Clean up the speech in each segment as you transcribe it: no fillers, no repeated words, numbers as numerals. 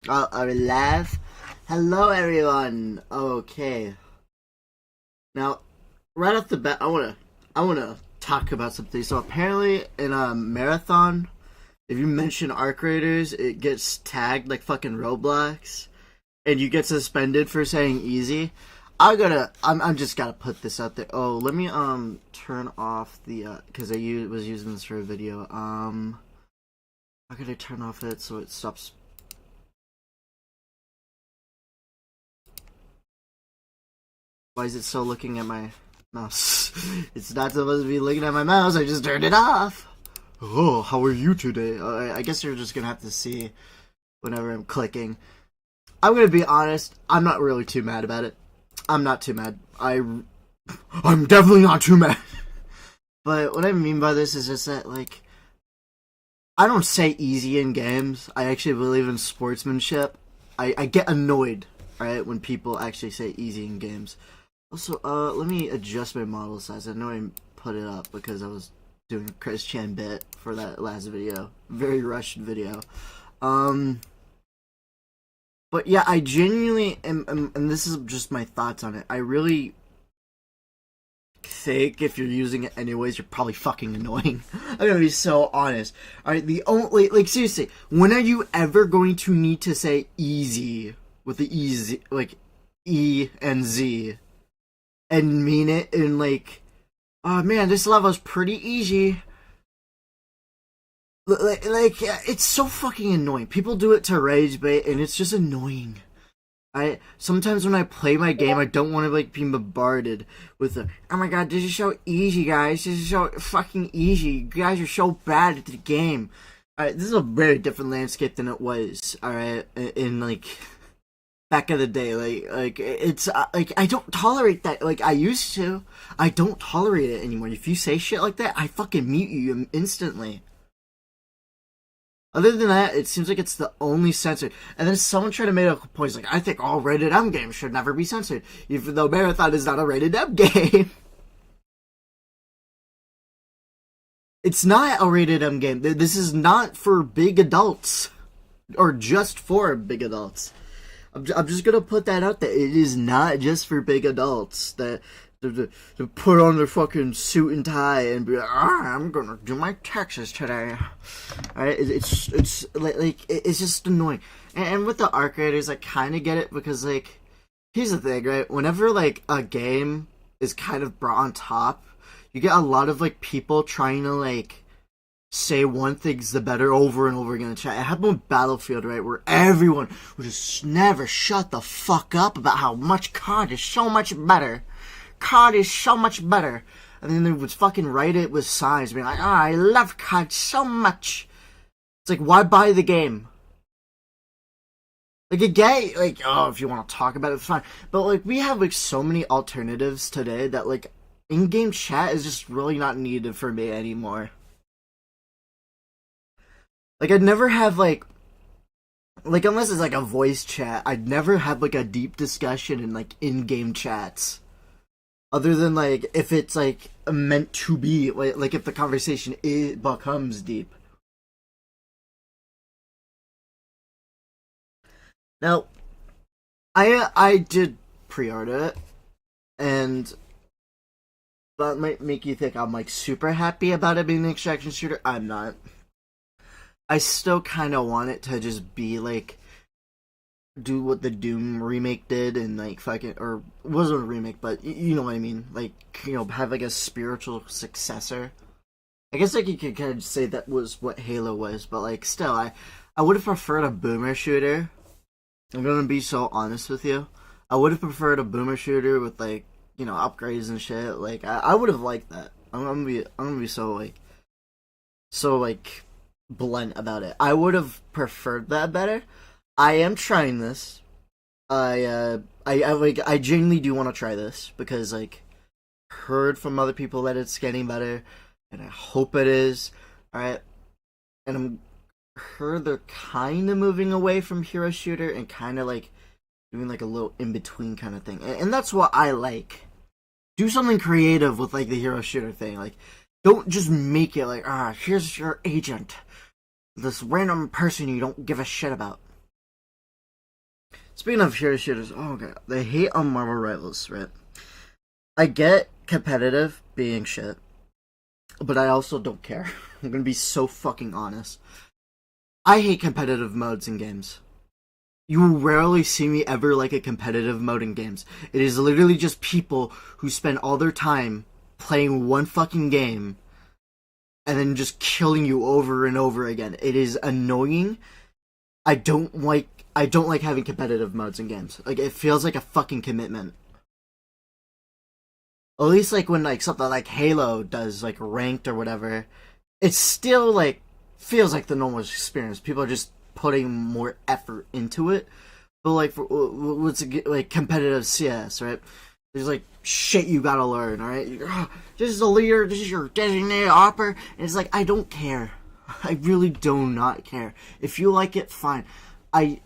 Are we live? Hello, everyone. Okay. Now, right off the bat, I wanna talk about something. So apparently, in a marathon, if you mention arc raiders, it gets tagged like fucking Roblox, and you get suspended for saying easy. I'm just gotta put this out there. Oh, let me turn off the because was using this for a video. How could I turn off it so it stops? Why is it still looking at my mouse? It's not supposed to be looking at my mouse. I just turned it off. Oh, how are you today? I guess you're just gonna have to see whenever I'm clicking. I'm gonna be honest. I'm not really too mad about it. I'm not too mad. I'm definitely not too mad. But what I mean by this is just that, like, I don't say easy in games. I actually believe in sportsmanship. I get annoyed, right, when people actually say easy in games. Also, let me adjust my model size. I know I put it up because I was doing a Chris Chan bit for that last video. Very rushed video. But yeah, I genuinely am, and this is just my thoughts on it. I really think if you're using it anyways, you're probably fucking annoying. I'm gonna be so honest. Alright, the only, like, seriously, when are you ever going to need to say easy with the easy, like, E and Z? And mean it in, like, oh man, this level's pretty easy. It's so fucking annoying. People do it to rage bait, and it's just annoying. Sometimes when I play my game, I don't want to like be bombarded with the, oh my god, this is so easy, guys. This is so fucking easy. You guys are so bad at the game. Alright, this is a very different landscape than it was. Alright, in like back in the day, like it's like I don't tolerate that. Like I used to, I don't tolerate it anymore. If you say shit like that, I fucking mute you instantly. Other than that, it seems like it's the only censored. And then someone tried to make a point, like, I think all rated M games should never be censored, even though Marathon is not a rated M game. It's not a rated M game. This is not for big adults, or just for big adults. I'm just gonna put that out there. It is not just for big adults that to put on their fucking suit and tie and be like, I'm gonna do my taxes today. Alright, it's like it's just annoying. And with the arc raiders, I kind of get it because, like, here's the thing, right? Whenever like a game is kind of brought on top, you get a lot of like people trying to like say one thing's the better over and over again in chat. It happened with Battlefield, right, where everyone would just never shut the fuck up about how much COD is so much better. COD is so much better. And then they would fucking write it with signs, being like, I love COD so much. It's like, why buy the game? Like, again, like, oh, if you want to talk about it, fine. But, like, we have, like, so many alternatives today that, like, in-game chat is just really not needed for me anymore. Like, I'd never have, like, unless it's, like, a voice chat, I'd never have, like, a deep discussion in, like, in-game chats. Other than, like, if it's, like, meant to be, like if the conversation becomes deep. Now, I did pre-order it, and that might make you think I'm, like, super happy about it being an extraction shooter. I'm not. I still kind of want it to just be, like, do what the Doom remake did and, like, fucking, or it wasn't a remake, but you know what I mean, like, you know, have like a spiritual successor. I guess like you could kind of say that was what Halo was, but like still, I would have preferred a boomer shooter. I'm gonna be so honest with you. I would have preferred a boomer shooter with, like, you know, upgrades and shit. Like I would have liked that. I'm gonna be so like blunt about it. I would have preferred that better. I am trying this. I genuinely do want to try this because, like, heard from other people that it's getting better, and I hope it is. Alright, and I'm heard they're kind of moving away from hero shooter and kind of like doing like a little in between kind of thing, and that's what I like. Do something creative with like the hero shooter thing. Like, don't just make it like, here's your agent, this random person you don't give a shit about. Speaking of hero shooters, oh god, the hate on Marvel Rivals, right? I get competitive being shit, but I also don't care. I'm gonna be so fucking honest. I hate competitive modes in games. You will rarely see me ever like a competitive mode in games. It is literally just people who spend all their time playing one fucking game and then just killing you over and over again. It is annoying. I don't like having competitive modes in games. Like, it feels like a fucking commitment. At least like when like something like Halo does like ranked or whatever, it's still like feels like the normal experience. People are just putting more effort into it. But like for what's it, like competitive CS, right? There's like shit you gotta learn, alright? This is the leader, this is your designated opera, and it's like I don't care. I really do not care. If you like it, fine. I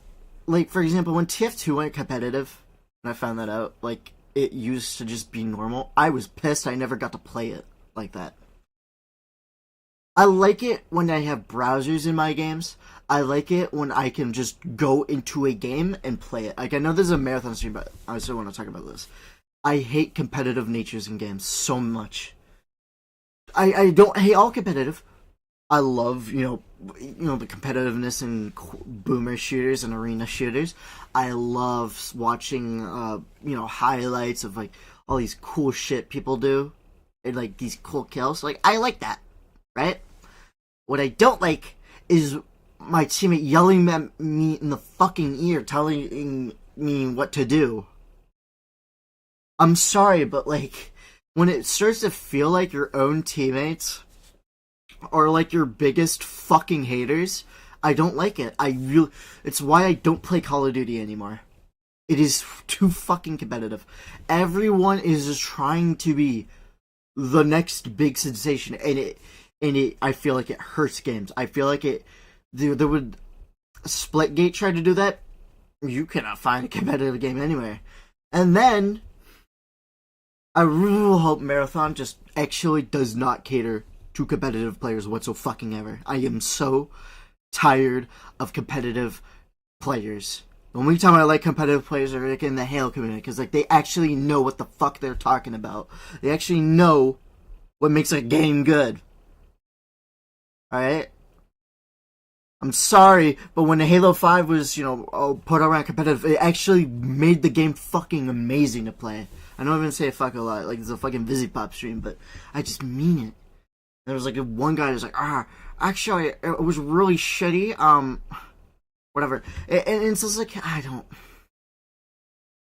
like, for example, when TF2 went competitive, and I found that out, like it used to just be normal. I was pissed I never got to play it like that. I like it when I have browsers in my games. I like it when I can just go into a game and play it. Like, I know there's a marathon stream, but I still want to talk about this. I hate competitive natures in games so much. I don't hate all competitive. I love, you know the competitiveness in boomer shooters and arena shooters. I love watching, highlights of, like, all these cool shit people do. And, like, these cool kills. Like, I like that, right? What I don't like is my teammate yelling at me in the fucking ear, telling me what to do. I'm sorry, but, like, when it starts to feel like your own teammates are, like, your biggest fucking haters, I don't like it. It's why I don't play Call of Duty anymore. It is too fucking competitive. Everyone is just trying to be the next big sensation, and I feel like it hurts games. I feel like there would Splitgate try to do that. You cannot find a competitive game anywhere. And then I really hope Marathon just actually does not cater to competitive players whatsoever. I am so tired of competitive players. The only time I like competitive players are like in the Halo community, because like they actually know what the fuck they're talking about. They actually know what makes a game good. Alright? I'm sorry, but when the Halo 5 was, put around competitive, it actually made the game fucking amazing to play. I know I'm gonna say fuck a lot, like it's a fucking VisiPop stream, but I just mean it. There was like one guy who's like, actually, it was really shitty, whatever. And it's just like, I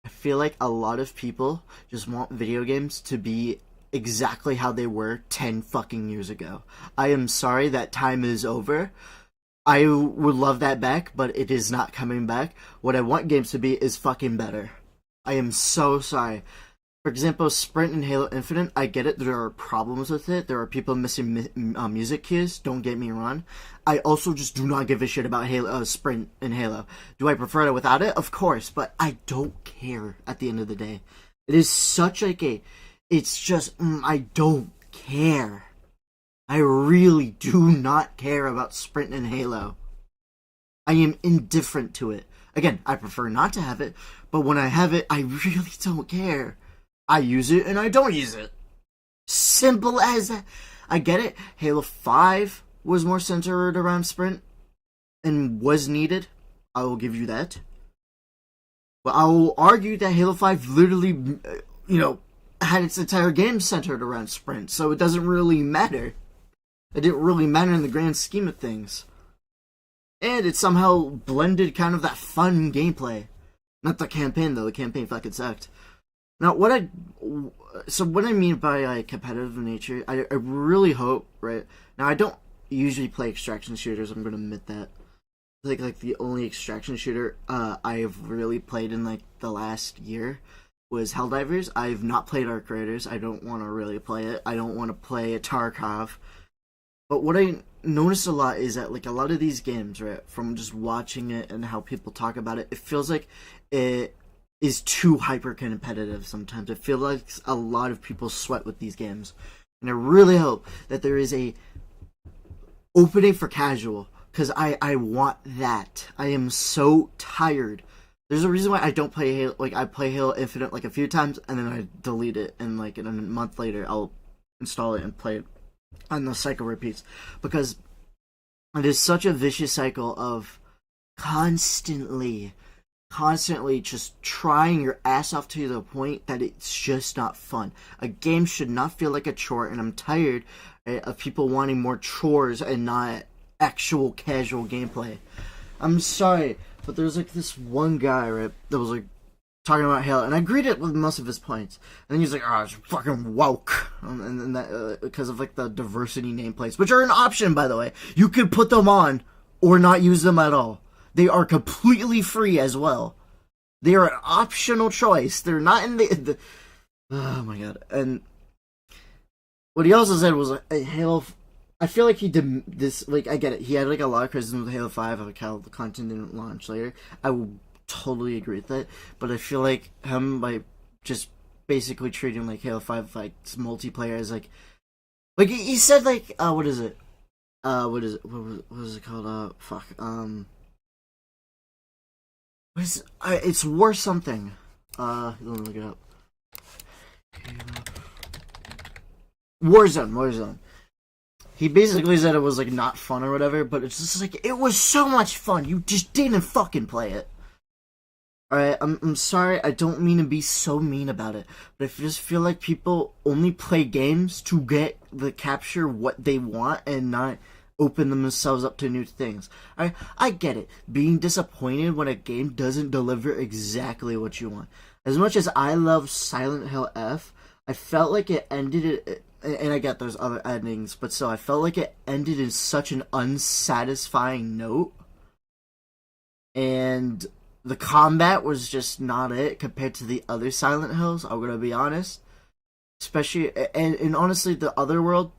feel like a lot of people just want video games to be exactly how they were 10 fucking years ago. I am sorry that time is over. I would love that back, but it is not coming back. What I want games to be is fucking better. I am so sorry. For example, Sprint and Halo Infinite, I get it, there are problems with it. There are people missing music cues, don't get me wrong. I also just do not give a shit about Sprint and Halo. Do I prefer it without it? Of course, but I don't care at the end of the day. It is such like it's just, I don't care. I really do not care about Sprint and Halo. I am indifferent to it. Again, I prefer not to have it, but when I have it, I really don't care. I use it and I don't use it. Simple as that. I get it. Halo 5 was more centered around Sprint and was needed. I will give you that. But I will argue that Halo 5 literally, had its entire game centered around Sprint, so it doesn't really matter. It didn't really matter in the grand scheme of things. And it somehow blended kind of that fun gameplay. Not the campaign, though. The campaign fucking sucked. Now, what I mean by like competitive nature, I really hope, right? Now, I don't usually play extraction shooters. I'm gonna admit that. I think like the only extraction shooter I've really played in like the last year was Helldivers. I've not played Arc Raiders. I don't want to really play it. I don't want to play Tarkov. But what I notice a lot is that like a lot of these games, right, from just watching it and how people talk about it, it feels like it is too hyper competitive sometimes. I feel like a lot of people sweat with these games. And I really hope that there is a opening for casual, because I want that. I am so tired There's a reason why I don't play Halo. Like, I play Halo Infinite like a few times, and then I delete it, and like in a month later, I'll install it and play it, and the cycle repeats, because it is such a vicious cycle of constantly, constantly just trying your ass off to the point that it's just not fun. A game should not feel like a chore, and I'm tired of people wanting more chores and not actual casual gameplay. I'm sorry, but there's like this one guy, right, that was like talking about Halo, and I agreed it with most of his points. And then he's like, "Oh, it's fucking woke," and that because of like the diversity nameplates, which are an option, by the way. You could put them on or not use them at all. They are completely free as well. They are an optional choice. They're not in the oh my god. And what he also said was Halo. I feel like he did this. Like, I get it. He had like a lot of criticism with Halo 5, like how the content didn't launch later. I will totally agree with that. But I feel like him by just basically treating like Halo 5 like multiplayer as like he said like what is it? What is it? What was it called? Fuck. What is it? It's War something. Let me look it up. Warzone. He basically said it was like not fun or whatever, but it's just like it was so much fun. You just didn't fucking play it. Alright, I'm sorry, I don't mean to be so mean about it, but I just feel like people only play games to capture what they want and not open themselves up to new things. I get it. Being disappointed when a game doesn't deliver exactly what you want. As much as I love Silent Hill F, I felt like it ended and I get there's other endings, but still, I felt like it ended in such an unsatisfying note. And the combat was just not it compared to the other Silent Hills, I'm gonna be honest. Especially, and honestly, the other world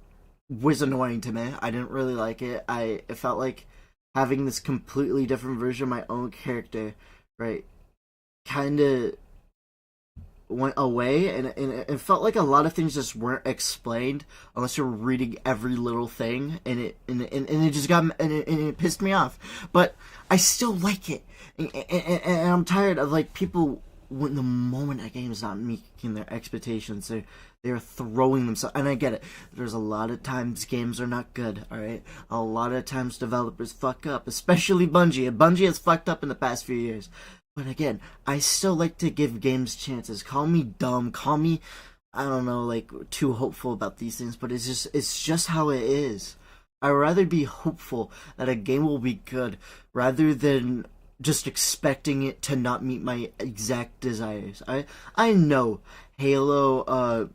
was annoying to me. I didn't really like it. It felt like having this completely different version of my own character, right, kind of went away, and it felt like a lot of things just weren't explained unless you're reading every little thing, and it just got and it pissed me off. But I still like it, and I'm tired of like people when the moment a game is not meeting their expectations, they're throwing themselves. And I get it. There's a lot of times games are not good. All right, a lot of times developers fuck up, especially Bungie. Bungie has fucked up in the past few years. But again, I still like to give games chances. Call me dumb, call me, I don't know, like too hopeful about these things, but it's just how it is. I'd rather be hopeful that a game will be good rather than just expecting it to not meet my exact desires. I know Halo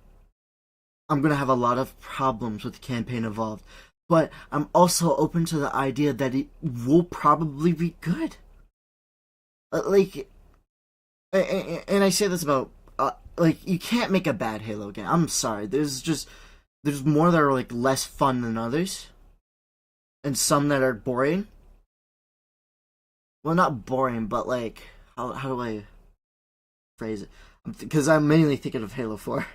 I'm gonna have a lot of problems with Campaign Evolved, but I'm also open to the idea that it will probably be good. Like, and I say this about, like, you can't make a bad Halo game. I'm sorry. There's more that are, like, less fun than others. And some that are boring. Well, not boring, but, like, how do I phrase it? Because I'm mainly thinking of Halo 4.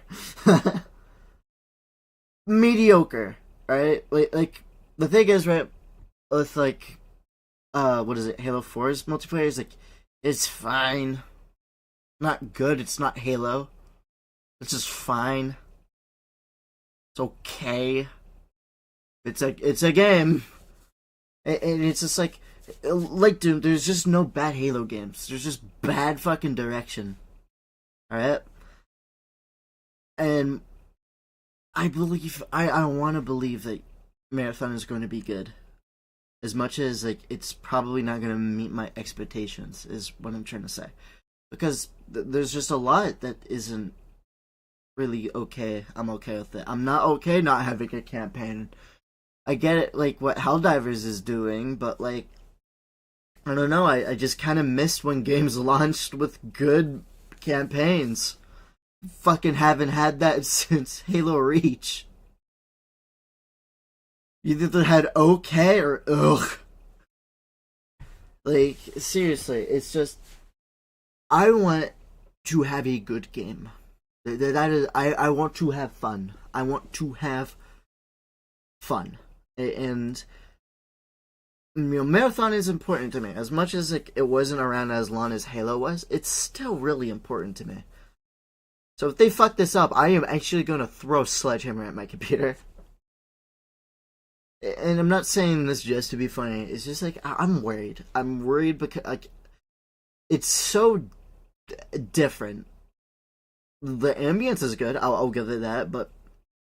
Mediocre, right? Like, the thing is, right, with, like, what is it, Halo 4's multiplayer is, like, it's fine. Not good, it's not Halo. It's just fine. It's okay. It's a game. And it's just like dude, there's just no bad Halo games. There's just bad fucking direction. Alright? And I want to believe that Marathon is going to be good. As much as like it's probably not going to meet my expectations is what I'm trying to say, because there's just a lot that isn't really okay. I'm okay with it. I'm not okay not having a campaign. I get it, like what Helldivers is doing, but like I don't know. I just kind of missed when games launched with good campaigns. Fucking haven't had that since Halo Reach. You either had okay or ugh. Like, seriously, it's just I want to have a good game. That is, I want to have fun. I want to have fun. And Marathon is important to me. As much as it wasn't around as long as Halo was, it's still really important to me. So if they fuck this up, I am actually going to throw a sledgehammer at my computer. And I'm not saying this just to be funny. It's just like, I'm worried. I'm worried because like it's so different. The ambience is good, I'll give it that, but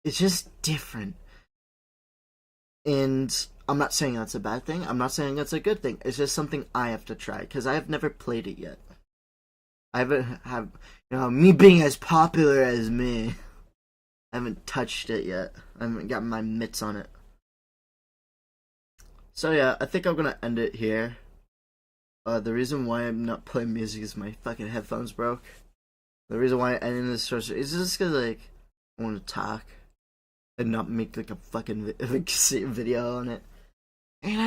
it's just different. And I'm not saying that's a bad thing. I'm not saying that's a good thing. It's just something I have to try because I have never played it yet. I haven't have me being as popular as me. I haven't touched it yet. I haven't got my mitts on it. So yeah, I think I'm gonna end it here. The reason why I'm not playing music is my fucking headphones broke. The reason why I ended this source is just cause like I want to talk and not make like a fucking video on it.